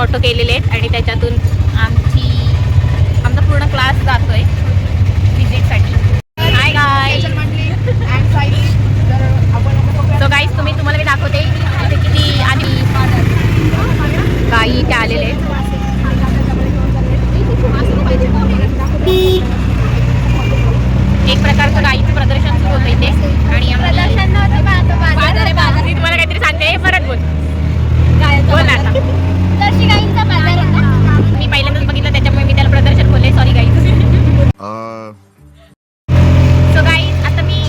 Photo केलेले आहेत आणि त्याच्यातून आमचा पूर्ण क्लास जातोय विजिटसाठी. Hi guys. सो गाईज तुम्हाला मी दाखवते इथे किती आणि गाई इथे आलेले आहेत. एक प्रकारचं गाईचं प्रदर्शन सुरू होतं इथे आणि तुम्हाला काहीतरी सांगते परत बोल आता. मी पहिल्यांदाच बघितलं त्याच्यामुळे मी त्याला प्रदर्शन बोलले. Sorry guys. सो गाईज आता मी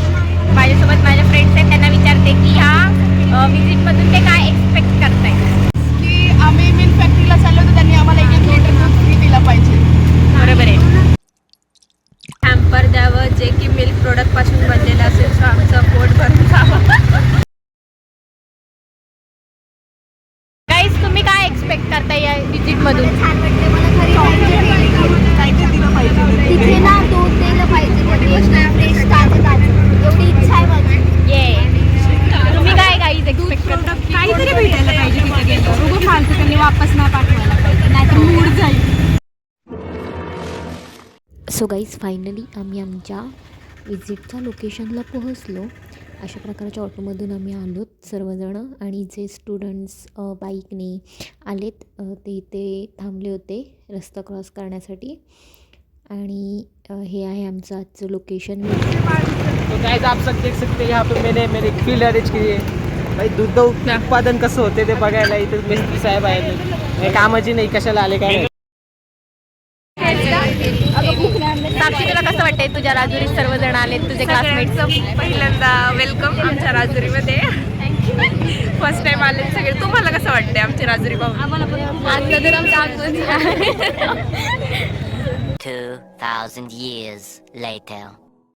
माझ्यासोबत माझ्या फ्रेंड्स आहेत त्यांना विचारते की ह्या विजिटमधून ते काय एक्सपेक्ट करतायत. की आम्ही मिल्क फॅक्टरीला चाललो तर त्यांनी आम्हाला 1 लिटर दूध फ्री दिलं पाहिजे. बरोबर आहे. हॅम्पर द्यावं जे की मिल्क प्रोडक्ट पासून बनलेलं असेल सो आमचं पोट भरून जावं. गाईज तुम्ही काय एक्सपेक्ट करताय या विजिटमधून. तिथे ना दूध दिलं पाहिजे फ्रेश ताजं ताजं एवढी इच्छा आहे माझी. तुम्ही काय गाईज एक्सपेक्ट करता. काहीतरी भेटायला पाहिजे तिथे गेलं. उगं फालतू त्यांनी वापस नाही पाठवायला पाहिजे नाहीतर मूड जाईल. सो गाईज फायनली आम्ही आमच्या विजिटच्या लोकेशनला पोहोचलो. अशा प्रकारच्या ऑटोमधून आम्ही आलोत सर्वजणं आणि जे स्टुडंट्स बाईकने आलेत ते इथे थांबले होते रस्ता क्रॉस करण्यासाठी. आणि हे आहे आमचं आजचं लोकेशन. तो गाइस आप सब देख सकते हैं यहाँ पे मैंने मेरी फील्ड अरेंज की है भाई. दूध उत्पादन कसं होते ते बघायला इथे मिस्त्री साहेब आहेत. कामाची नाही कशाला आले काय. साक्षी तुला कसं वाटतंय तुझ्या राजुरीत सर्वजण आलेत तुझे क्लासमेट्स. पहिल्यांदा वेलकम आमच्या राजुरीमध्ये. फर्स्ट टाइम आले सगळे. तुम्हाला कसं वाटतंय आमची राजुरी पाहून. 2000 years later.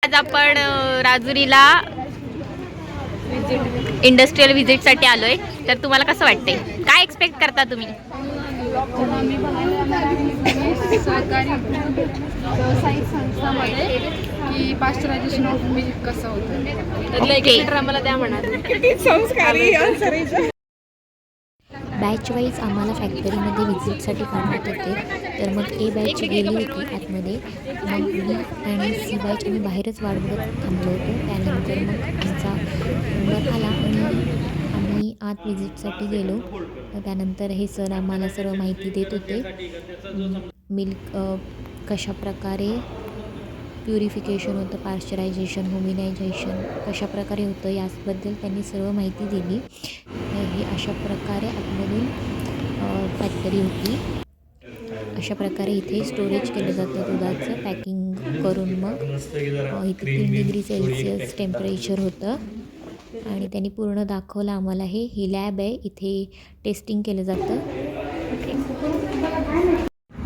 आज आपण राजुरीला इंडस्ट्रियल व्हिजिटसाठी आलोय. तर तुम्हाला कसं वाटतंय काय एक्सपेक्ट करता तुम्ही. सरकारी व्यावसायिक संस्थामध्ये की पाश्चरायझेशन ऑफ मिल्क कसं होतं. आम्हाला द्या म्हणा. बॅच वाईज आम्हाला फॅक्टरीमध्ये व्हिजिटसाठी काढण्यात होते. तर मग ए बॅच गेली होती आतमध्ये. मग बी आणि सी बॅच आम्ही बाहेरच वाट बघत थांबलो होतो. त्यानंतर मग आमचा नंबर आला आणि आम्ही आत व्हिजिटसाठी गेलो. त्यानंतर हे सर आम्हाला सर्व माहिती देत होते. मिल्क कशाप्रकारे प्युरिफिकेशन होतं, पाश्चरायझेशन, होमिनायझेशन कशाप्रकारे होतं याबद्दल त्यांनी सर्व माहिती दिली. हे अशा प्रकारे आतमधून फॅक्टरी होती. अशा प्रकारे इथे स्टोरेज केलं जातं दुधाचं पॅकिंग करून. मग इथे 3 डिग्री सेल्सिअस टेम्परेचर होतं आणि त्यांनी पूर्ण दाखवलं आम्हाला. ही लॅब आहे इथे टेस्टिंग केलं जातं.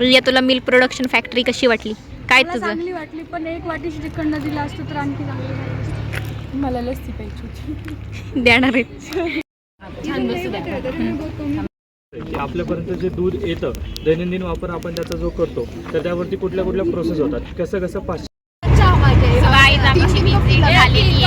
या तुला मिल्क प्रोडक्शन फॅक्टरी कशी वाटली काय तुझं. चांगली वाटली पण 1 वाटी श्रीखंड दिला असतो तर आणखी चांगली झाली. मला लस्सी प्यायची होती. देणार आहेत. की आपल्यापर्यंत जे दूध येतं दैनंदिन वापर आपण त्याचा जो करतो तर त्यावरती कुठल्या कुठल्या प्रोसेस होतात कसं कसं गाईज आमची विजिट झालेली